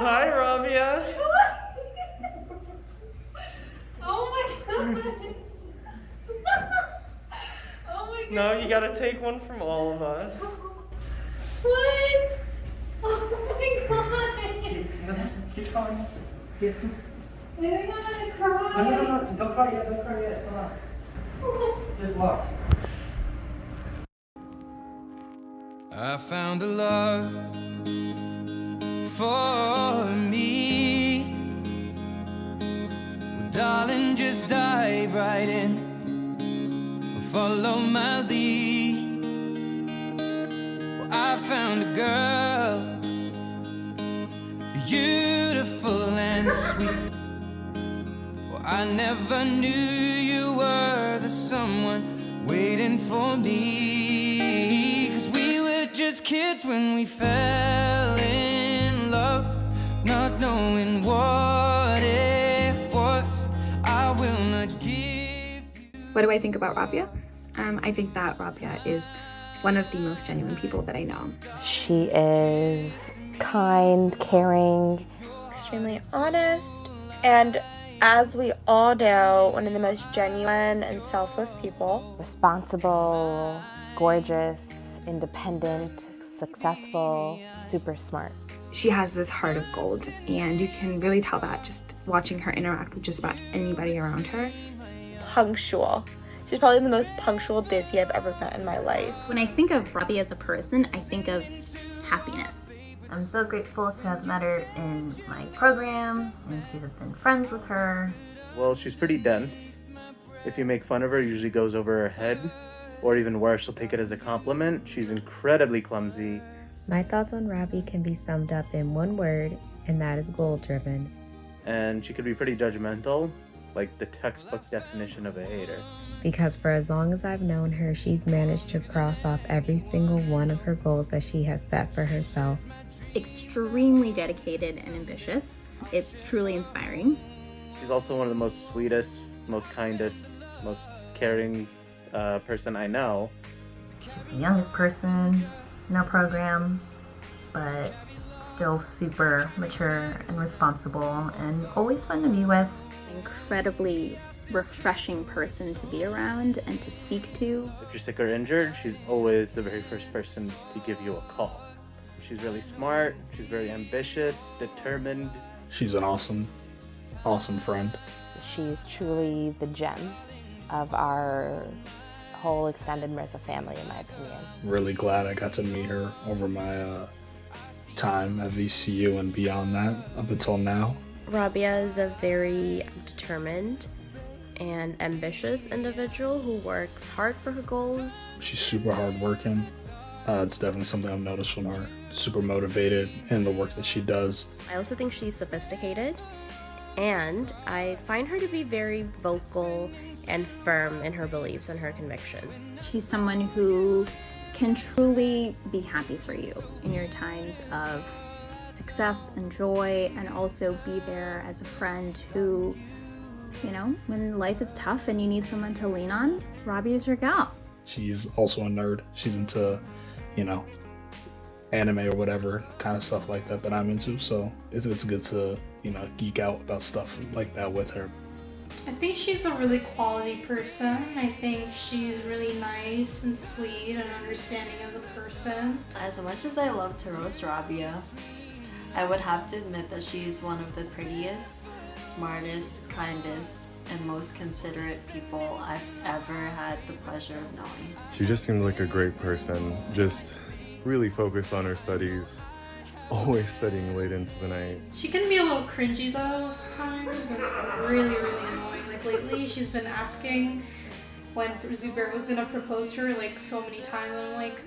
Hi, Rabia. Oh my god. Oh my god. No, you gotta take one from all of us. What? Oh my god. Keep going. Keep. I think I'm gonna cry. No, don't cry yet, don't cry yet. Come on. Just walk. I found a love for me. Well, darling, just dive right in. Follow my lead. Well, I found a girl, beautiful and sweet. Well, I never knew you were the someone waiting for me. 'Cause we were just kids when we fell in love, not knowing what it was. I will not give you. What do I think about Rabia? I think that Rabia is one of the most genuine people that I know. She is kind, caring, extremely honest, and as we all know, one of the most genuine and selfless people. responsible, gorgeous, independent, successful, super smart. She has this heart of gold, and you can really tell that just watching her interact with just about anybody around her. Punctual. She's probably the most punctual Dizzy I've ever met in my life. When I think of Rabia as a person, I think of happiness. I'm so grateful to have met her in my program and to have been friends with her. Well, she's pretty dense. If you make fun of her, it usually goes over her head. Or even worse, she'll take it as a compliment. She's incredibly clumsy. My thoughts on Rabia can be summed up in one word, and that is goal-driven. And she could be pretty judgmental, like the textbook definition of a hater. Because for as long as I've known her, she's managed to cross off every single one of her goals that she has set for herself. Extremely dedicated and ambitious. It's truly inspiring. She's also one of the most sweetest, most kindest, most caring person I know. She's the youngest person in our program, but still super mature and responsible and always fun to be with. Incredibly refreshing person to be around and to speak to. If you're sick or injured, she's always the very first person to give you a call. She's really smart, she's very ambitious, determined. She's an awesome friend. She's truly the gem of our whole extended MRSA family, in my opinion. Really glad I got to meet her over my time at VCU and beyond that up until now. Rabia is a very determined and ambitious individual who works hard for her goals. She's super hardworking. It's definitely something I've noticed from her. Super motivated in the work that she does. I also think she's sophisticated, and I find her to be very vocal and firm in her beliefs and her convictions. She's someone who can truly be happy for you in your times of success and joy, and also be there as a friend who, you know, when life is tough and you need someone to lean on, Rabia is your gal. She's also a nerd. She's into, anime or whatever kind of stuff like that I'm into. So it's good to, geek out about stuff like that with her. I think she's a really quality person. I think she's really nice and sweet and understanding as a person. As much as I love to roast Rabia, I would have to admit that she's one of the prettiest, smartest, kindest, and most considerate people I've ever had the pleasure of knowing. She just seemed like a great person, just really focused on her studies, always studying late into the night. She can be a little cringy though sometimes, and really, really annoying. Like lately, she's been asking when Zubair was gonna propose to her like so many times, and I'm like,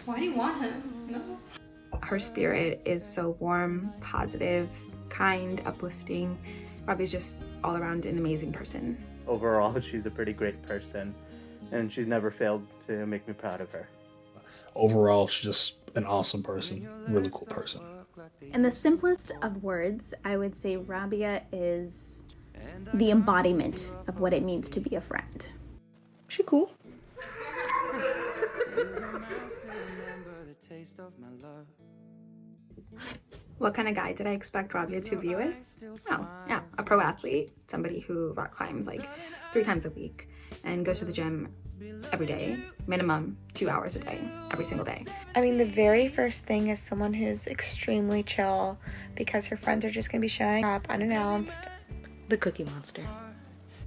why do you want him? No. Her spirit is so warm, positive, kind, uplifting. Rabia's just all around an amazing person. Overall, she's a pretty great person, and she's never failed to make me proud of her. Overall, she's just an awesome person, really cool person. In the simplest of words, I would say Rabia is the embodiment of what it means to be a friend. She cool. What kind of guy did I expect Rabia to be with? Oh, yeah, a pro athlete, somebody who rock climbs like 3 times a week and goes to the gym every day, minimum 2 hours a day, every single day. I mean, the very first thing is someone who's extremely chill because her friends are just gonna be showing up unannounced. The Cookie Monster.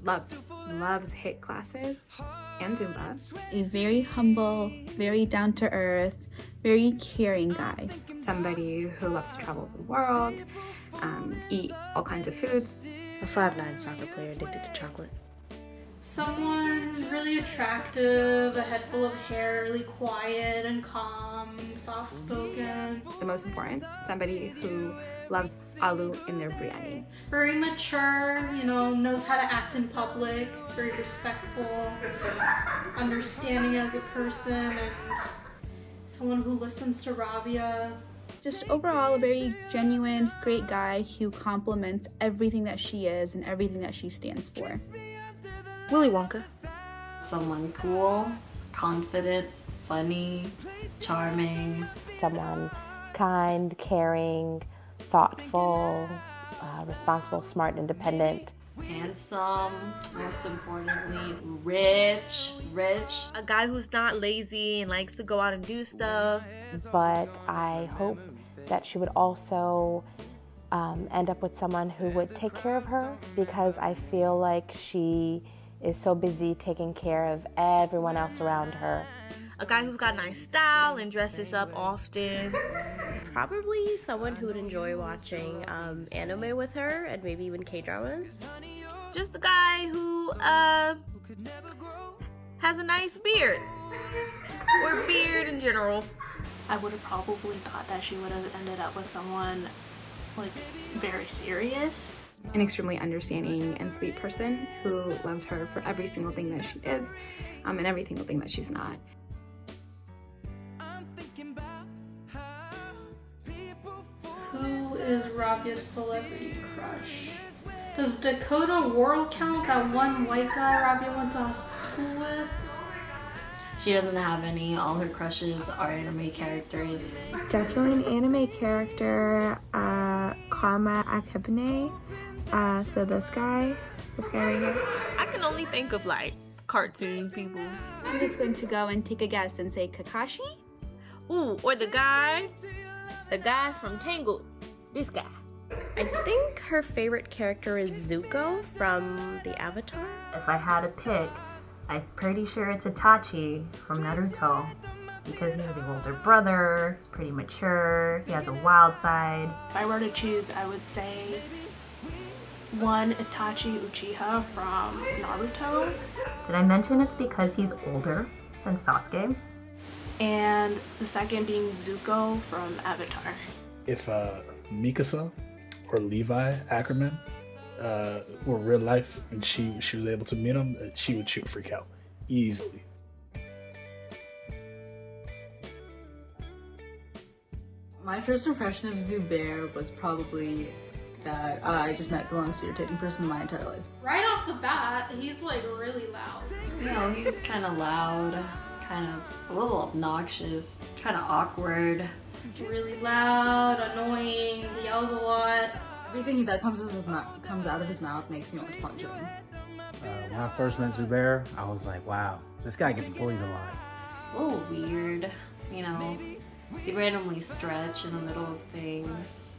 Loves HIIT classes and Zumba. A very humble, very down-to-earth, very caring guy. Somebody who loves to travel the world, eat all kinds of foods. A 5'9" soccer player addicted to chocolate. Someone really attractive, a head full of hair, really quiet and calm, soft-spoken. The most important, somebody who loves aloo in their biryani. Very mature, you know, knows how to act in public, very respectful, understanding as a person, and someone who listens to Rabia. Just overall a very genuine, great guy who compliments everything that she is and everything that she stands for. Willy Wonka. Someone cool, confident, funny, charming. Someone kind, caring, thoughtful, responsible, smart, independent. Handsome, most importantly, rich. A guy who's not lazy and likes to go out and do stuff. But I hope that she would also end up with someone who would take care of her, because I feel like she is so busy taking care of everyone else around her. A guy who's got nice style and dresses up often. Probably someone who would enjoy watching anime with her and maybe even K-dramas. Just a guy who has a nice beard. Or beard in general. I would have probably thought that she would have ended up with someone like very serious. An extremely understanding and sweet person who loves her for every single thing that she is, and every single thing that she's not. Who is Rabia's celebrity crush? Does Dakota Worrell count, that one white guy Rabia went to school with? She doesn't have any. All her crushes are anime characters. Definitely an anime character, Karma Akebune. So this guy right here. I can only think of like cartoon people. I'm just going to go and take a guess and say Kakashi? Ooh, or the guy from Tangled. This guy. I think her favorite character is Zuko from the Avatar. If I had to pick, I'm pretty sure it's Itachi from Naruto, because he has an older brother, he's pretty mature, he has a wild side. If I were to choose, I would say one, Itachi Uchiha from Naruto. Did I mention it's because he's older than Sasuke? And the second being Zuko from Avatar. If Mikasa or Levi Ackerman were real life and she was able to meet him, she would freak out easily. My first impression of Zubair was probably that I just met the most irritating person in my entire life. Right off the bat, he's like really loud. No, he was kind of loud, kind of a little obnoxious, kind of awkward. Really loud, annoying, he yells a lot. Everything that comes out of his mouth makes me want to punch him. When I first met Zubair, I was like, wow, this guy gets bullied a lot. A little weird, you know. He randomly stretch in the middle of things.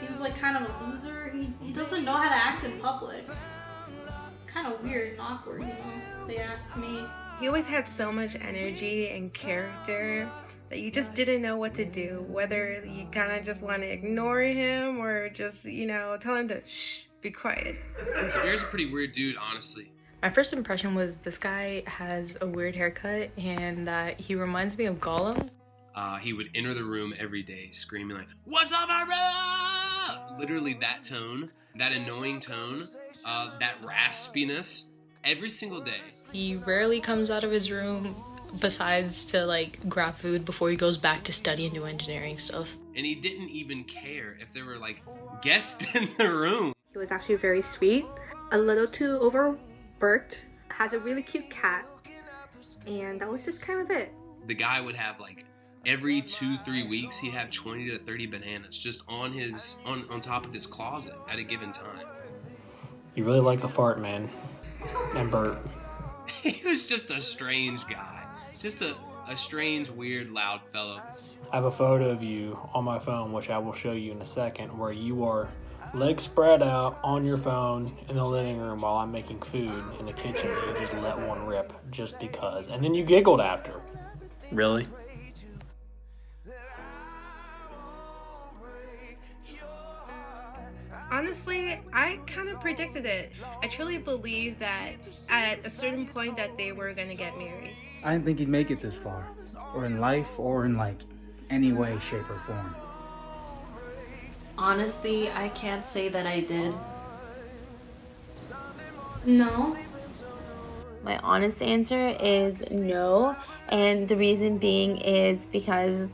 Seems like kind of a loser. He doesn't know how to act in public. Kind of weird and awkward, you know, if they ask me. He always had so much energy and character that you just didn't know what to do, whether you kind of just want to ignore him or just, you know, tell him to shh, be quiet. Zubair's a pretty weird dude, honestly. My first impression was this guy has a weird haircut and he reminds me of Gollum. He would enter the room every day screaming like, "What's up, my brother?" Literally that tone, that annoying tone, that raspiness, every single day. He rarely comes out of his room besides to like grab food before he goes back to study and do engineering stuff. And he didn't even care if there were like guests in the room. He was actually very sweet, a little too overworked, has a really cute cat, and that was just kind of it. The guy would have like every 2-3 weeks he'd have 20 to 30 bananas just on top of his closet at a given time. You really like the fart, man. And Bert. He was just a strange guy. Just a strange, weird, loud fellow. I have a photo of you on my phone, which I will show you in a second, where you are legs spread out on your phone in the living room while I'm making food in the kitchen. And you just let one rip just because. And then you giggled after. Really? Honestly, I kind of predicted it. I truly believe that at a certain point that they were going to get married. I didn't think he'd make it this far, or in life, or in like any way, shape, or form. Honestly, I can't say that I did. No. My honest answer is no, and the reason being is because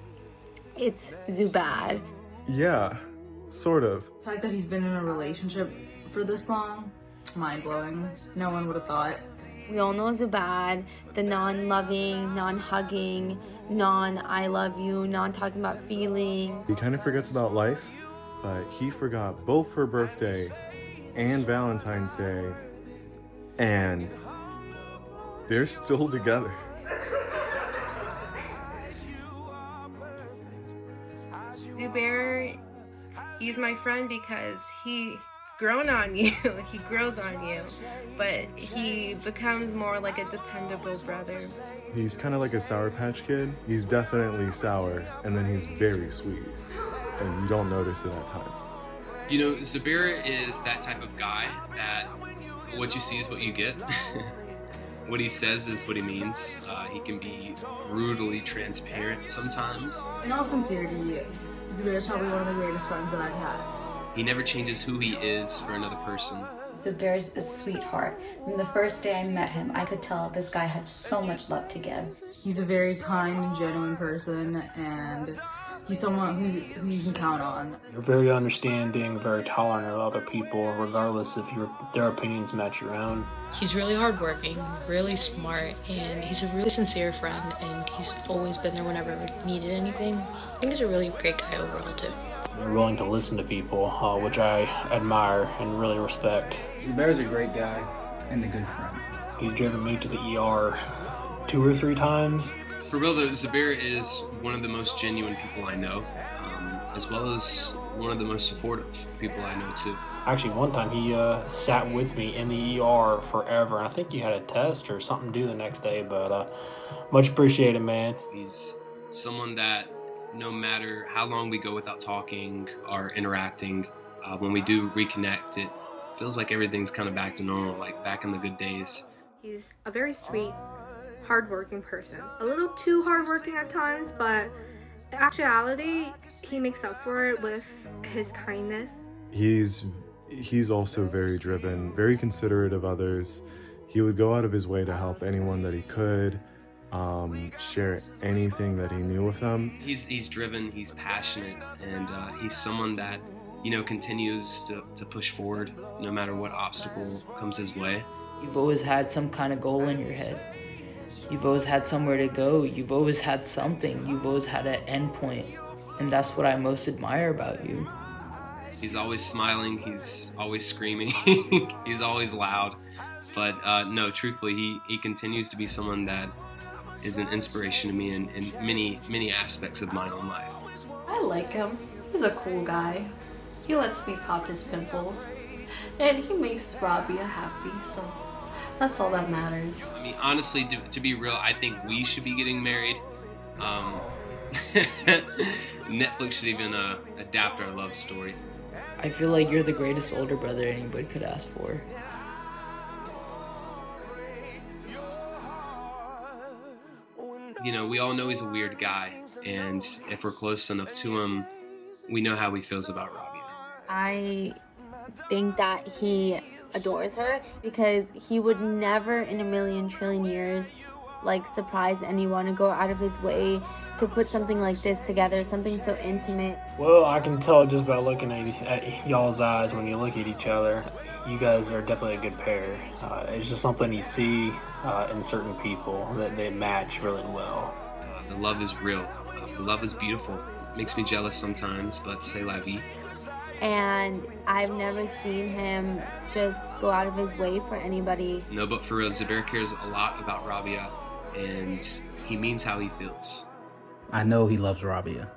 it's Zubad. Yeah, sort of. The fact that he's been in a relationship for this long, mind-blowing. No one would have thought. We all know Zubad, the non-loving, non-hugging, non-I love you, non-talking about feeling. He kind of forgets about life, but he forgot both her birthday and Valentine's Day, and they're still together. Zubair, he's my friend because he's grown on you, he grows on you, but he becomes more like a dependable brother. He's kind of like a Sour Patch Kid. He's definitely sour, and then he's very sweet, and you don't notice it at times. You know, Zubair is that type of guy that what you see is what you get. What he says is what he means. He can be brutally transparent sometimes. In all sincerity, Zubair is probably one of the greatest friends that I've had. He never changes who he is for another person. Zubair's a sweetheart. From the first day I met him, I could tell this guy had so much love to give. He's a very kind and genuine person, and he's someone who you can count on. You're very understanding, very tolerant of other people, regardless if their opinions match your own. He's really hardworking, really smart, and he's a really sincere friend, and he's always been there whenever we needed anything. I think he's a really great guy overall, too. You're willing to listen to people, which I admire and really respect. Zubair's a great guy and a good friend. He's driven me to the ER 2 or 3 times. For real though, Zubair is one of the most genuine people I know, as well as one of the most supportive people I know too. Actually, one time he sat with me in the ER forever, and I think he had a test or something due the next day, but much appreciated, man. He's someone that no matter how long we go without talking or interacting, when we do reconnect, it feels like everything's kind of back to normal, like back in the good days. He's a very sweet, hardworking person. A little too hardworking at times, but in actuality, he makes up for it with his kindness. He's also very driven, very considerate of others. He would go out of his way to help anyone that he could, share anything that he knew with them. He's driven, he's passionate, and he's someone that, you know, continues to push forward no matter what obstacle comes his way. You've always had some kind of goal in your head. You've always had somewhere to go. You've always had something. You've always had an end point. And that's what I most admire about you. He's always smiling, he's always screaming, he's always loud. But no, truthfully, he continues to be someone that is an inspiration to me in many aspects of my own life. I like him. He's a cool guy. He lets me pop his pimples. And he makes Rabia happy, so that's all that matters. I mean, honestly, to be real, I think we should be getting married. Netflix should even adapt our love story. I feel like you're the greatest older brother anybody could ask for. You know, we all know he's a weird guy, and if we're close enough to him, we know how he feels about Rabia. I think that he adores her because he would never in a million trillion years like surprise anyone and go out of his way to put something like this together, something so intimate. Well, I can tell just by looking at y'all's eyes when you look at each other. You guys are definitely a good pair. It's just something you see in certain people that they match really well. The love is real. Love is beautiful. Makes me jealous sometimes, but c'est la vie. And I've never seen him just go out of his way for anybody. No, but for real, Zubair cares a lot about Rabia, and he means how he feels. I know he loves Rabia.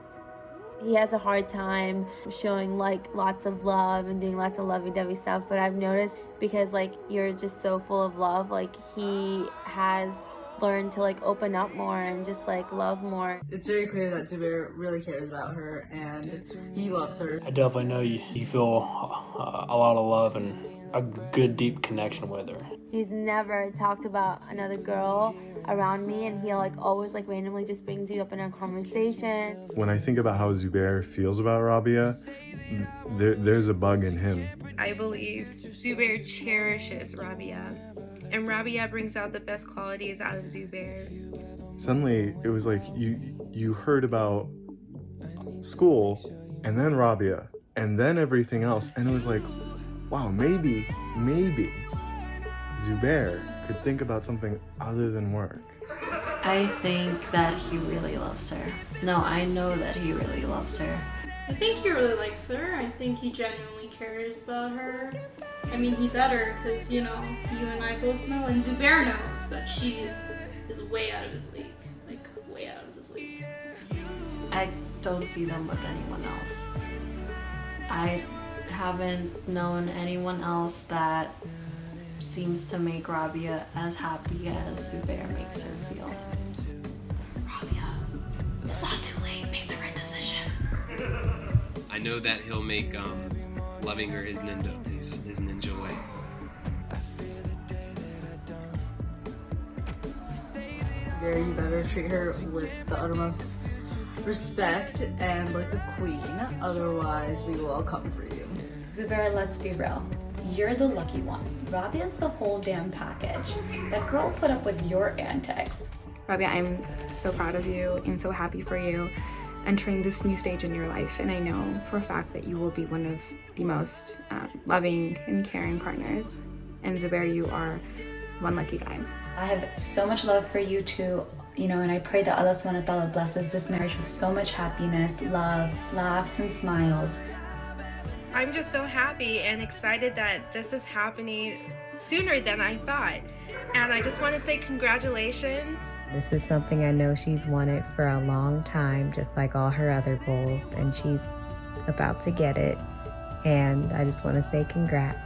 He has a hard time showing like lots of love and doing lots of lovey-dovey stuff, but I've noticed because like you're just so full of love, like he has learned to like open up more and just like love more. It's very clear that Zubair really cares about her and he loves her. I definitely know you feel a lot of love and a good deep connection with her. He's never talked about another girl around me, and he like always like randomly just brings you up in a conversation. When I think about how Zubair feels about Rabia, there's a bug in him. I believe Zubair cherishes Rabia, and Rabia brings out the best qualities out of Zubair. Suddenly, it was like you heard about school, and then Rabia, and then everything else, and it was like, wow, maybe Zubair could think about something other than work. I think that he really loves her. No, I know that he really loves her. I think he really likes her. I think he genuinely cares about her. I mean, he better, because, you know, you and I both know, and Zubair knows that she is way out of his league. Like, way out of his league. I don't see them with anyone else. I haven't known anyone else that seems to make Rabia as happy as Zubair makes her feel. Rabia, it's not too late. Make the right decision. I know that he'll make loving her his ninja way. Zubair, you better treat her with the uttermost respect and like a queen, otherwise we will all come for you. Zubair, let's be real. You're the lucky one. Rabia's the whole damn package. That girl put up with your antics. Rabia, I'm so proud of you and so happy for you entering this new stage in your life. And I know for a fact that you will be one of the most loving and caring partners. And Zubair, you are one lucky guy. I have so much love for you too, you know, and I pray that Allah subhanahu wa ta'ala blesses this marriage with so much happiness, love, laughs, and smiles. I'm just so happy and excited that this is happening sooner than I thought. And I just want to say congratulations. This is something I know she's wanted for a long time, just like all her other goals, and she's about to get it. And I just want to say congrats.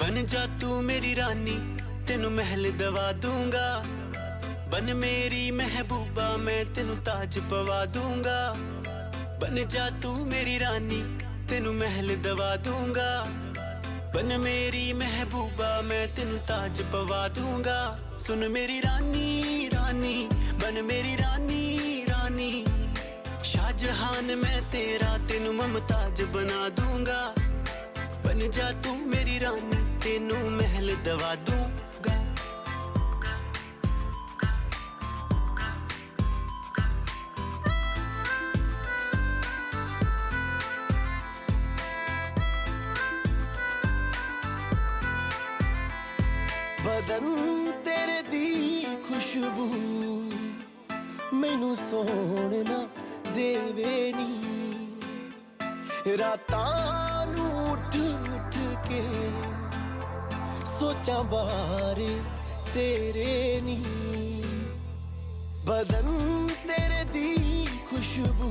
बन जा तू मेरी रानी तेनू महल दवा दूंगा बन मेरी महबूबा मैं तेनू ताज पवा दूंगा बन जा तू मेरी रानी तेनू महल दवा दूंगा बन मेरी महबूबा मैं तेनू ताज पवा दूंगा सुन मेरी रानी रानी बन मेरी रानी रानी शाहजहान मैं तेरा तेनू मुमताज बना दूंगा बन जा तू मेरी रानी तेनू महल दवा दूंगा बदन तेरे दी खुशबू मैनू सोहना देवे नी रातां नू उठ उठ के सोचा बारे तेरे नी बदन तेरे दी खुशबू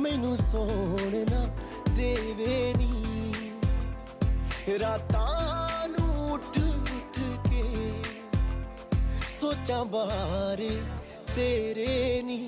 मैनू सोना देवे नी रातां नू उठ उठ के सोचा बारे तेरे नी